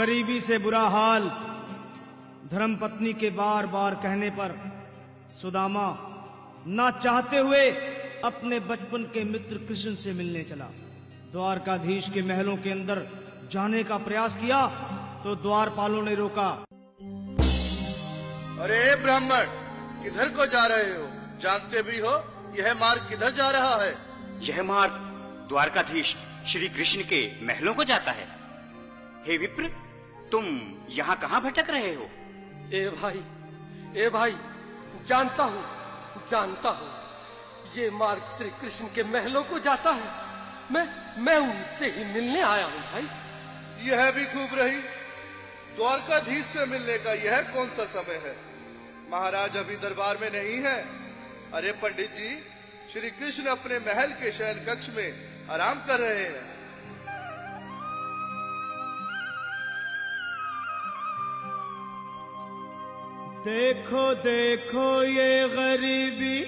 गरीबी से बुरा हाल धर्मपत्नी के बार बार कहने पर सुदामा ना चाहते हुए अपने बचपन के मित्र कृष्ण से मिलने चला। द्वारकाधीश के महलों के अंदर जाने का प्रयास किया तो द्वारपालों ने रोका। अरे ब्राह्मण, किधर को जा रहे हो? जानते भी हो यह मार्ग किधर जा रहा है? यह मार्ग द्वारकाधीश श्री कृष्ण के महलों को जाता है। हे विप्र, तुम यहाँ कहाँ भटक रहे हो? ए भाई, जानता हूँ ये मार्ग श्री कृष्ण के महलों को जाता है। मैं उनसे ही मिलने आया हूँ भाई। यह भी खूब रही। द्वारकाधीश से मिलने का यह कौन सा समय है? महाराज अभी दरबार में नहीं है। अरे पंडित जी, श्री कृष्ण अपने महल के शयन कक्ष में आराम कर रहे हैं। देखो देखो ये गरीबी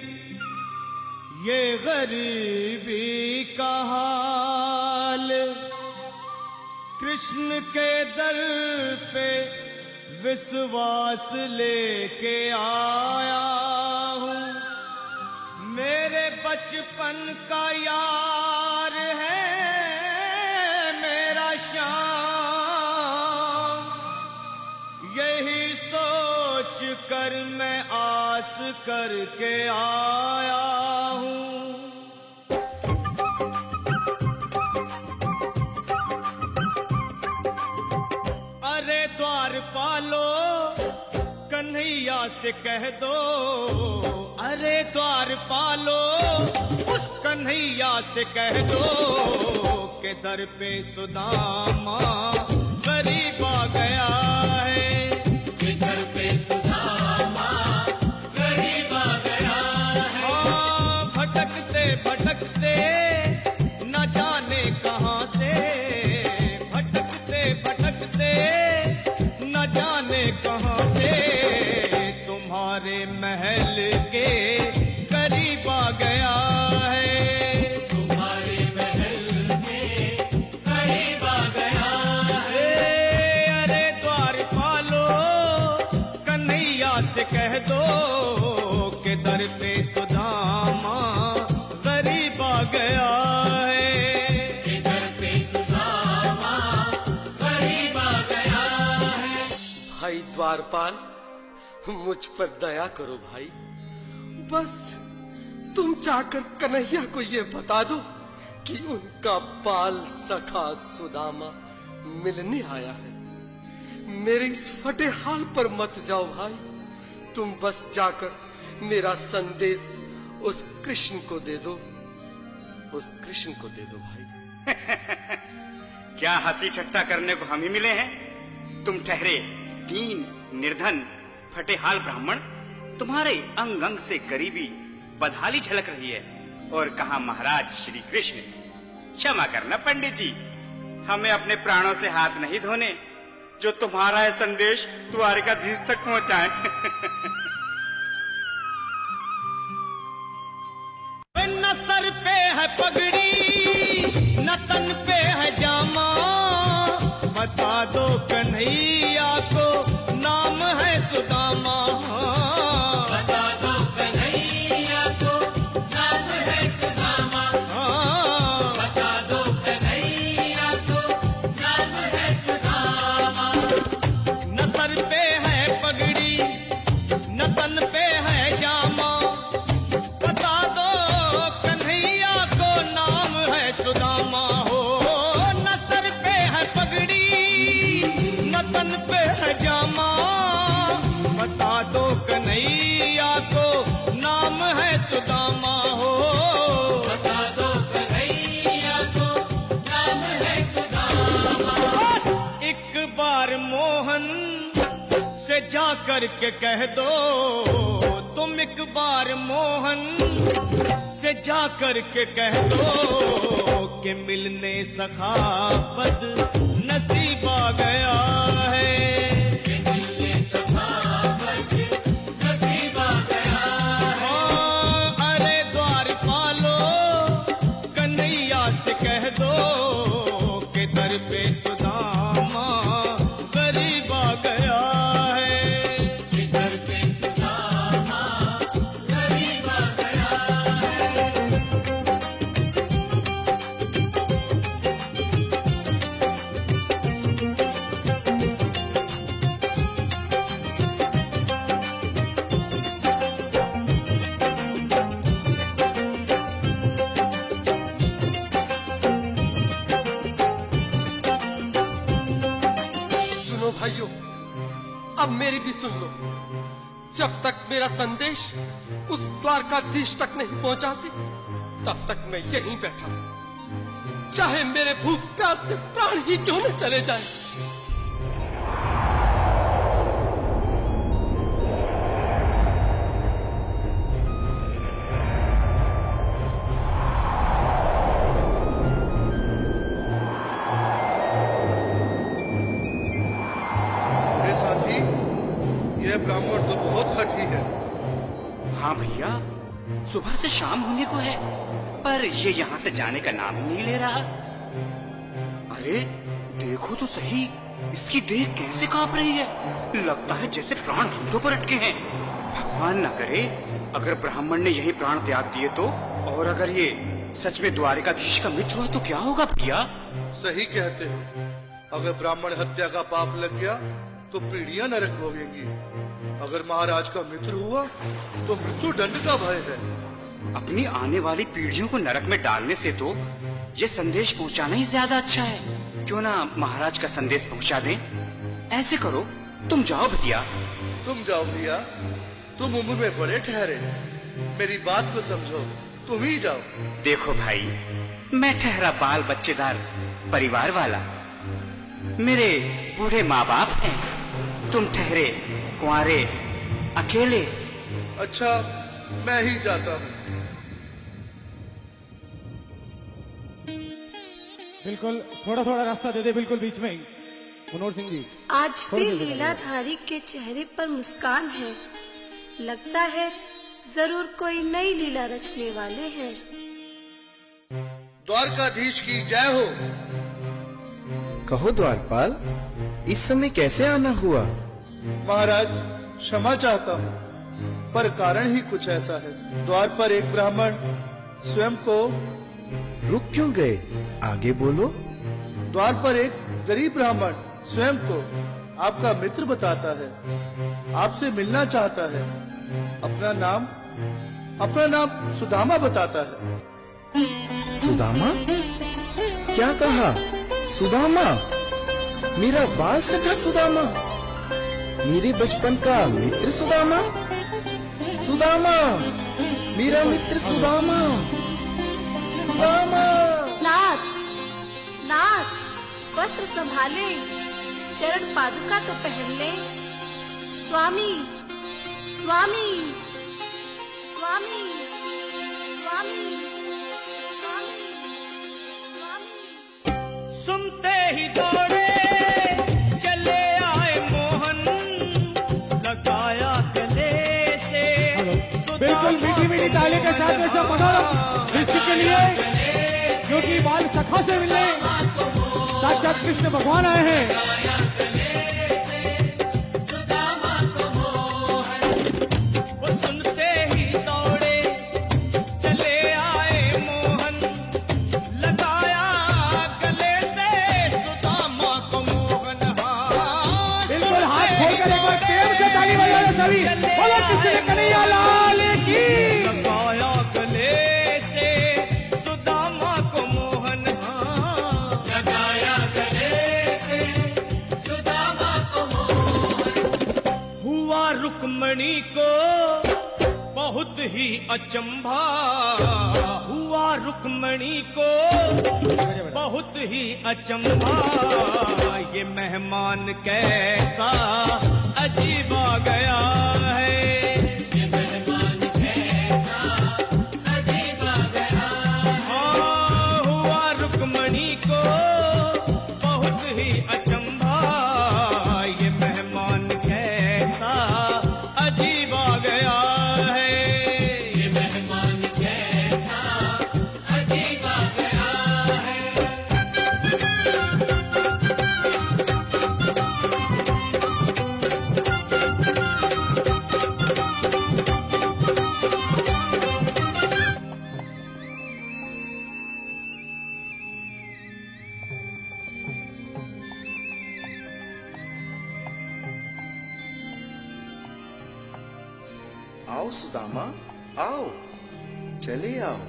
का हाल, कृष्ण के दर पे विश्वास लेके आया हूँ। मेरे बचपन का यार है मेरा श्याम, यही सोच कर मैं आस करके आया हूँ। अरे द्वारपालो, कन्हैया से कह दो, अरे द्वारपालो, उस कन्हैया से कह दो के दर पे सुदामा गरीब आ गया है। के दर पे सुदामा गरीब आ गया है। हाँ, भटकते भटकते न जाने कहाँ से, भटकते भटकते न जाने कहाँ से तुम्हारे महल के करीब आ गया है। तुम्हारे महल में करीब आ गया है। अरे द्वारपालो, कन्हैया से कह दो के दर पे सुदामा गरीब आ गया है। के दर पे सुदामा गरीब आ गया है। भाई द्वारपाल, मुझ पर दया करो भाई। बस तुम जाकर कन्हैया को ये बता दो कि उनका बाल सखा सुदामा मिलने आया है। मेरे इस फटे हाल पर मत जाओ भाई। तुम बस जाकर मेरा संदेश उस कृष्ण को दे दो, उस कृष्ण को दे दो भाई। क्या हंसी ठट्टा करने को हम ही मिले हैं? तुम ठहरे दीन निर्धन फटेहाल ब्राह्मण, तुम्हारे अंग अंग से गरीबी बदहाली झलक रही है। और कहा महाराज श्री कृष्ण। क्षमा करना पंडित जी, हमें अपने प्राणों से हाथ नहीं धोने जो तुम्हारा यह संदेश द्वारकाधीश तक पहुंचाए। न सर पे है पगड़ी न तन पे है जामा, बता दो कन्हैया को नाम है सुदामा। बता दो कन्हैया को नाम है सुदामा। बता दो कन्हैया को नाम है सुदामा। न सर पे है पगड़ी न तन पे है जामा, बता दो कन्हैया को नाम है सुदामा। हो न सर पे है पगड़ी न तन पे है जामा, बता दो कन्हैया को नाम है सुदामा। हो बता दो कन्हैया को नाम है सुदामा। बस एक बार मोहन से जा कर के कह दो, तुम एक बार मोहन से जा कर के कह दो कि मिलने सखा बद नसीब आ गया है। के मिलने सखा बद नसीब आ गया है। हाँ, अरे द्वारपालो, कन्हैया से कह दो कि दर पे सुदामा अजीब आ गया है। शिखर पे सुदामा गरीब आ गया है। सुनो भाइयों, अब मेरी भी सुन लो। जब तक मेरा संदेश उस द्वारकाधीश तक नहीं पहुंचाती, तब तक मैं यहीं बैठा हूं। चाहे मेरे भूख प्यास से प्राण ही क्यों न चले जाए। मेरे साथी, यह ब्राह्मण तो बहुत हठी है। हाँ भैया, सुबह से शाम होने को है, पर ये यहाँ से जाने का नाम ही नहीं ले रहा। अरे देखो तो सही, इसकी देह कैसे कांप रही है। लगता है जैसे प्राण होठों पर अटके हैं। भगवान न करे अगर ब्राह्मण ने यही प्राण त्याग दिए तो, और अगर ये सच में द्वारिकाधीश का मित्र हुआ तो क्या होगा भैया? सही कहते हो। अगर ब्राह्मण हत्या का पाप लग गया तो पीढ़ियां नरक भोगेंगी। अगर महाराज का मित्र हुआ तो मृत्यु दंड का भय है। अपनी आने वाली पीढ़ियों को नरक में डालने से तो ये संदेश पहुंचाना ही ज्यादा अच्छा है। क्यों ना महाराज का संदेश पहुंचा दें? ऐसे करो, तुम जाओ भैया। तुम जाओ भैया, तुम उम्र में बड़े ठहरे। मेरी बात को समझो, तुम ही जाओ। देखो भाई, मैं ठहरा बाल बच्चेदार परिवार वाला। मेरे बूढ़े माँ बाप हैं, तुम ठहरे कुंवारे अकेले। अच्छा, मैं ही जाता हूँ। बिल्कुल, थोड़ा थोड़ा रास्ता दे दे, बिल्कुल बीच में ही। मनोहर सिंह जी, आज फिर लीलाधारी के चेहरे पर मुस्कान है। लगता है जरूर कोई नई लीला रचने वाले हैं। द्वारकाधीश की जय हो। कहो द्वारपाल, इस समय कैसे आना हुआ? महाराज, क्षमा चाहता हूँ, पर कारण ही कुछ ऐसा है। द्वार पर एक ब्राह्मण स्वयं को रुक क्यों गए? आगे बोलो। द्वार पर एक गरीब ब्राह्मण स्वयं को आपका मित्र बताता है, आपसे मिलना चाहता है। अपना नाम सुदामा बताता है। सुदामा? क्या कहा? सुदामा? मेरा बाल सखा सुदामा? मेरे बचपन का मित्र सुदामा? सुदामा, मेरा मित्र सुदामा। सुदामा। नाथ, नाथ, वस्त्र संभाले, चरण पादुका तो पहन ले। स्वामी, स्वामी, स्वामी, स्वामी, स्वामी, स्वामी। सुनते ही दौड़े चले आए मोहन, लगाया गले से। बिल्कुल मीठी मीठी ताली के साथ में सब मनोरम दृश्य के लिए, क्योंकि बाल सखा से मिलने साक्षात कृष्ण भगवान आए हैं। वो सुनते ही दौड़े चले आए मोहन, लगाया गले से सुदामा को मोहन। हाँ, बिल्कुल हाथ खोलकर एक बार प्रेम से ताली बजाओ सभी। बोलो कृष्ण कन्हैया लाल की। लगाया गले से सुदामा को मोहन। हाँ, लगाया गले से सुदामा को मोहन। हुआ रुक्मणी को बहुत ही अचंभा, हुआ रुक्मणी को बहुत ही अचंभा। ये मेहमान कैसा अजीब आ गया है। ये मेहमान कैसा अजीब आ गया है। हाँ, हुआ रुक्मणी को बहुत ही अचंभा। ये मेहमान कैसा अजीब आ गया है। ये मेहमान कैसा अजीब आ गया है। आओ सुदामा, आओ, चले आओ,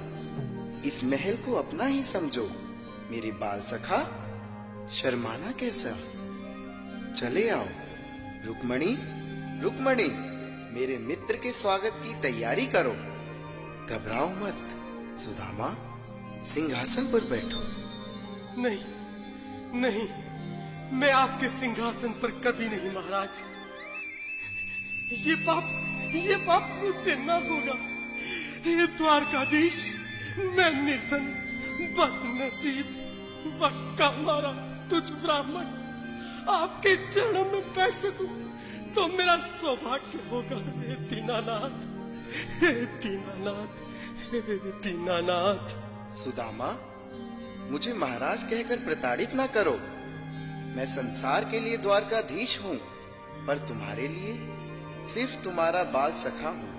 इस महल को अपना ही समझो। मेरे बाल सखा, शर्माना कैसा, चले आओ। रुक्मणी, रुक्मणी, मेरे मित्र के स्वागत की तैयारी करो। घबराओ मत, सुदामा, सिंहासन पर बैठो। नहीं, नहीं, मैं आपके सिंहासन पर कभी नहीं महाराज। ये पाप मुझसे न होगा। ये द्वारकाधीश, मैं निर्धन, बदनसीब, बक्का मारा तुझ ब्राह्मण आपके चरणों में बैठ सकूं तो मेरा सौभाग्य होगा। हे दीनानाथ, हे दीनानाथ, हे दीनानाथ। सुदामा, मुझे महाराज कहकर प्रताड़ित ना करो। मैं संसार के लिए द्वारकाधीश हूँ, पर तुम्हारे लिए सिर्फ तुम्हारा बाल सखा हूँ।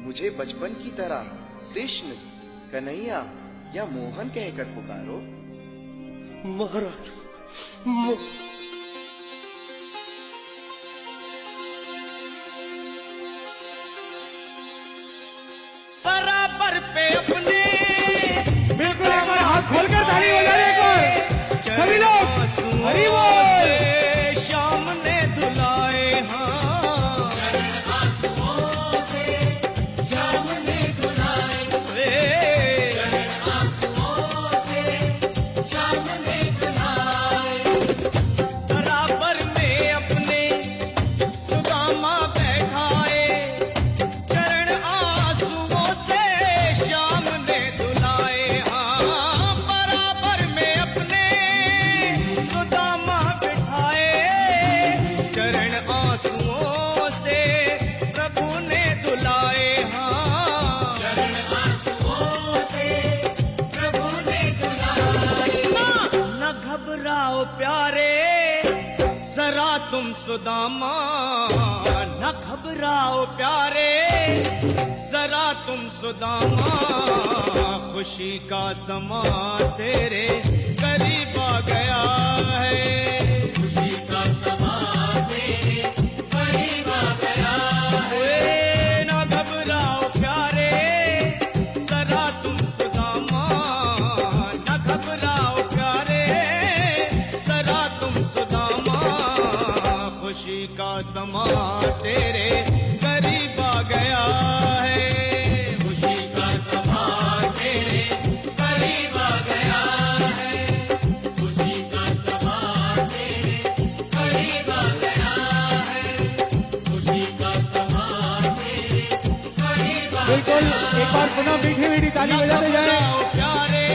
मुझे बचपन की तरह कृष्ण, कन्हैया या मोहन कहकर पुकारो। महाराज, बराबर पे अपने बिल्कुल एक बार हाथ खोलकर ताली बजाने को सभी लोग हरि बोल। श्याम ने धुलाए, हाँ, आंसुओं से श्याम ने धुलाए, आंसुओं से श्याम ने धुलाए। बराबर में अपने सुदामा बैठाए, चरण आंसुओं से श्याम ने धुलाए, हाँ, बराबर में अपने सुदामा बैठाए, चरण आंसुओं से प्रभु ने धुलाए, हाँ, चरण आंसुओं से प्रभु ने धुलाए। न घबराओ प्यारे जरा तुम सुदामा, न घबराओ प्यारे जरा तुम सुदामा, खुशी का समा तेरे करीब आ गया है। खुशी का समा तेरे करीब आ गया है। न घबराओ प्यारे जरा तुम सुदामा, न घबराओ प्यारे जरा तुम सुदामा, खुशी का समा तेरे करीब आ गया है। खुशी का समा तेरे करीब आ गया है। खुशी का समा तेरे करीब आ गया है। खुशी का समा तेरे करीब आ बिल्कुल एक बार पुनः मीठी मीठी ताली बजाते जाए। प्यारे